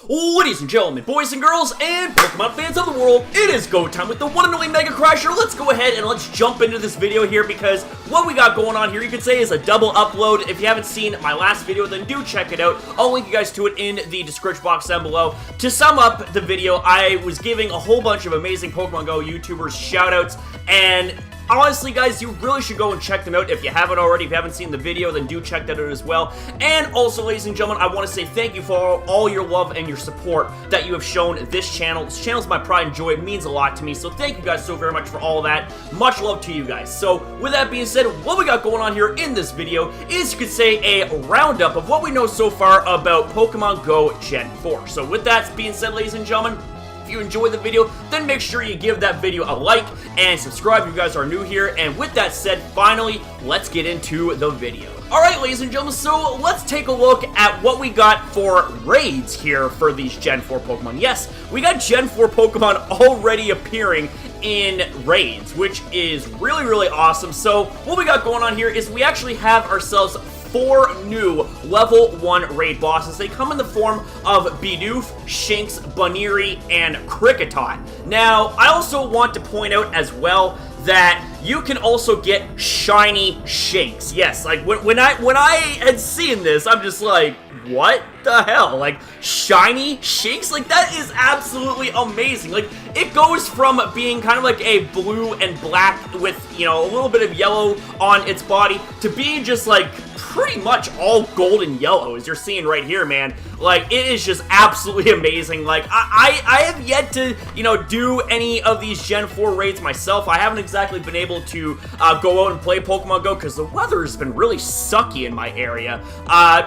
Ladies and gentlemen, boys and girls, and Pokemon fans of the world, it is go time with the one and only Mega Crasher. Let's go ahead and let's jump into this video here because what we got going on here, you could say, is a double upload. If you haven't seen my last video, then do check it out. I'll link you guys to it in the description box down below. To sum up the video, I was giving a whole bunch of amazing Pokemon Go YouTubers shoutouts, and honestly, guys, you really should go and check them out if you haven't already. If you haven't seen the video, then do check that out as well. And also, ladies and gentlemen, I want to say thank you for all your love and your support that you have shown this channel. This channel is my pride and joy. It means a lot to me, so thank you guys so very much for all of that. Much love to you guys. So, with that being said, what we got going on here in this video is, you could say, a roundup of what we know so far about Pokemon Go Gen 4. So, with that being said, ladies and gentlemen, if you enjoyed the video, then make sure you give that video a like and subscribe if you guys are new here. And with that said, finally, let's get into the video. Alright, ladies and gentlemen, so let's take a look at what we got for raids here for these Gen 4 Pokemon. Yes, we got Gen 4 Pokemon already appearing in raids, which is really, really awesome. So what we got going on here is we actually have ourselves 4 new level 1 raid bosses. They come in the form of Bidoof, Shinx, Baniri, and Kricketot. Now, I also want to point out as well that you can also get shiny Shinx. Yes, like when I had seen this, I'm just like, what the hell? Like, shiny Shinx? Like, that is absolutely amazing. Like, it goes from being kind of like a blue and black with, you know, a little bit of yellow on its body to being just like pretty much all golden yellow, as you're seeing right here, man. Like, it is just absolutely amazing. Like, I have yet to, you know, do any of these Gen 4 raids myself. I haven't exactly been able to go out and play Pokemon Go because the weather has been really sucky in my area.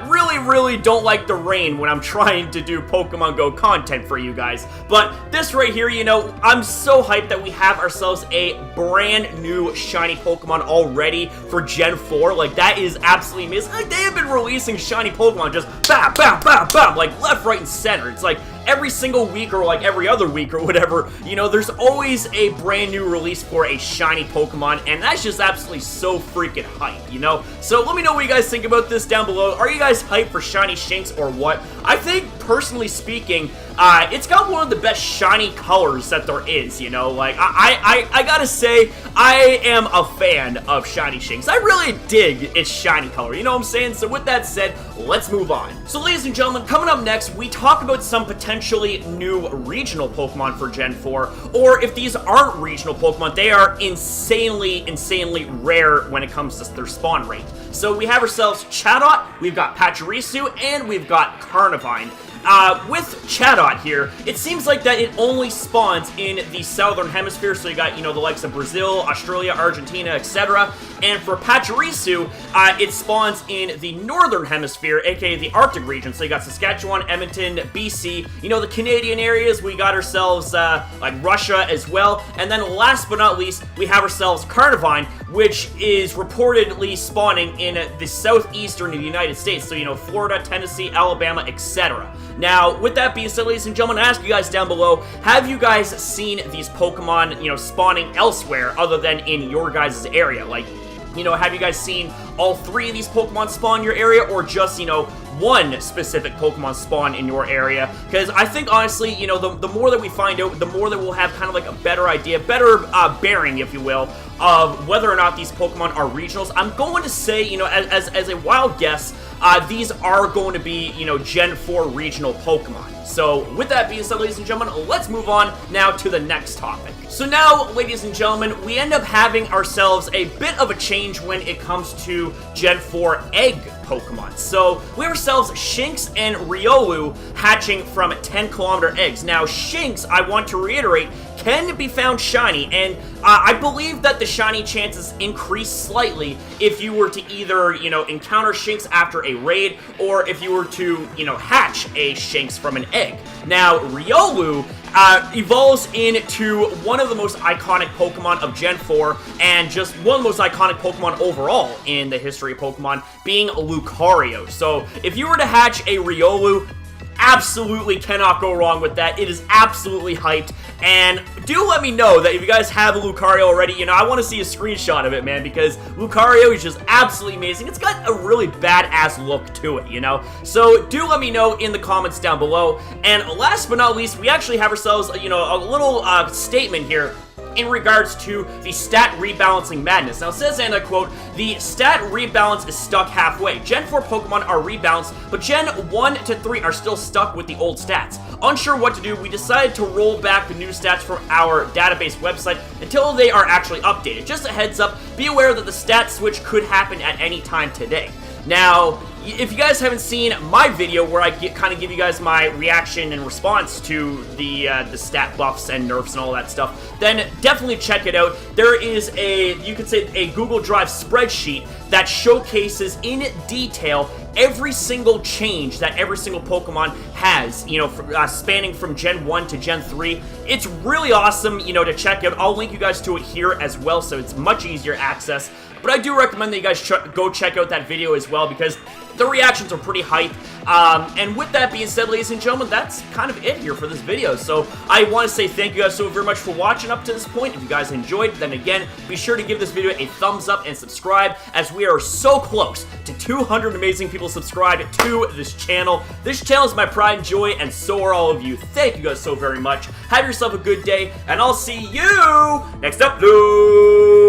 Really don't like the rain when I'm trying to do Pokemon Go content for you guys. But this right here, you know, I'm so hyped that we have ourselves a brand new shiny Pokemon already for Gen 4. Like, that is absolutely amazing. Like, they have been releasing shiny Pokemon just bam, bam, bam, bam, like left, right, and center. It's like every single week or like every other week or whatever, you know, there's always a brand new release for a shiny Pokemon, and that's just absolutely so freaking hype, you know? So let me know what you guys think about this down below. Are you guys hyped for shiny Shinx or what? I think, personally speaking, it's got one of the best shiny colors that there is, you know? Like, I gotta say, I am a fan of shiny Shinx. I really dig its shiny color, you know what I'm saying? So with that said, let's move on. So ladies and gentlemen, coming up next, we talk about some potentially new regional Pokemon for Gen 4, or if these aren't regional Pokemon, they are insanely rare when it comes to their spawn rate. So we have ourselves Chatot, we've got Pachirisu, and we've got Carnivine. With Chatot here, it seems like that it only spawns in the southern hemisphere, so you got, you know, the likes of Brazil, Australia, Argentina, etc. And for Pachirisu, it spawns in the northern hemisphere, aka the Arctic region, so you got Saskatchewan, Edmonton, BC, you know, the Canadian areas. We got ourselves, like Russia as well, and then last but not least, we have ourselves Carnivine, which is reportedly spawning in the southeastern of the United States, so, you know, Florida, Tennessee, Alabama, etc. Now, with that being said, ladies and gentlemen, I ask you guys down below, have you guys seen these Pokemon, you know, spawning elsewhere other than in your guys' area? Like, you know, have you guys seen all 3 of these Pokemon spawn in your area, or just, you know, one specific Pokemon spawn in your area? Because I think, honestly, you know, the more that we find out, the more that we'll have kind of like a better idea, better bearing, if you will, of whether or not these Pokemon are regionals. I'm going to say, you know, as a wild guess, these are going to be, you know, Gen 4 regional Pokemon. So, with that being said, ladies and gentlemen, let's move on now to the next topic. So now, ladies and gentlemen, we end up having ourselves a bit of a change when it comes to Gen 4 egg Pokemon. So, we have ourselves Shinx and Riolu hatching from 10-kilometer eggs. Now, Shinx, I want to reiterate, can be found shiny, and I believe that the shiny chances increase slightly if you were to either, you know, encounter Shinx after a raid, or if you were to, you know, hatch a Shinx from an egg. Now, Riolu evolves into one of the most iconic Pokemon of Gen 4, and just one of the most iconic Pokemon overall in the history of Pokemon, being Lucario. So, if you were to hatch a Riolu absolutely cannot go wrong with that. It is absolutely hyped, and do let me know that if you guys have a Lucario already, you know, I want to see a screenshot of it, man, because Lucario is just absolutely amazing. It's got a really badass look to it, you know? So do let me know in the comments down below. And last but not least, we actually have ourselves, you know, a little statement here in regards to the stat rebalancing madness. Now it says, and I quote, "The stat rebalance is stuck halfway. Gen 4 Pokemon are rebalanced, but Gen 1 to 3 are still stuck with the old stats. Unsure what to do, we decided to roll back the new stats from our database website until they are actually updated. Just a heads up, be aware that the stat switch could happen at any time today." Now, if you guys haven't seen my video where I kind of give you guys my reaction and response to the stat buffs and nerfs and all that stuff, then definitely check it out. There is you could say a Google Drive spreadsheet that showcases in detail every single change that every single Pokemon has, you know, spanning from Gen 1 to Gen 3. It's really awesome, you know, to check out. I'll link you guys to it here as well, so it's much easier access. But I do recommend that you guys go check out that video as well, because the reactions are pretty hype. And with that being said, ladies and gentlemen, that's kind of it here for this video. So I want to say thank you guys so very much for watching up to this point. If you guys enjoyed, then again, be sure to give this video a thumbs up and subscribe, as we are so close to 200 amazing people subscribed to this channel. This channel is my pride and joy, and so are all of you. Thank you guys so very much. Have yourself a good day, and I'll see you next upload.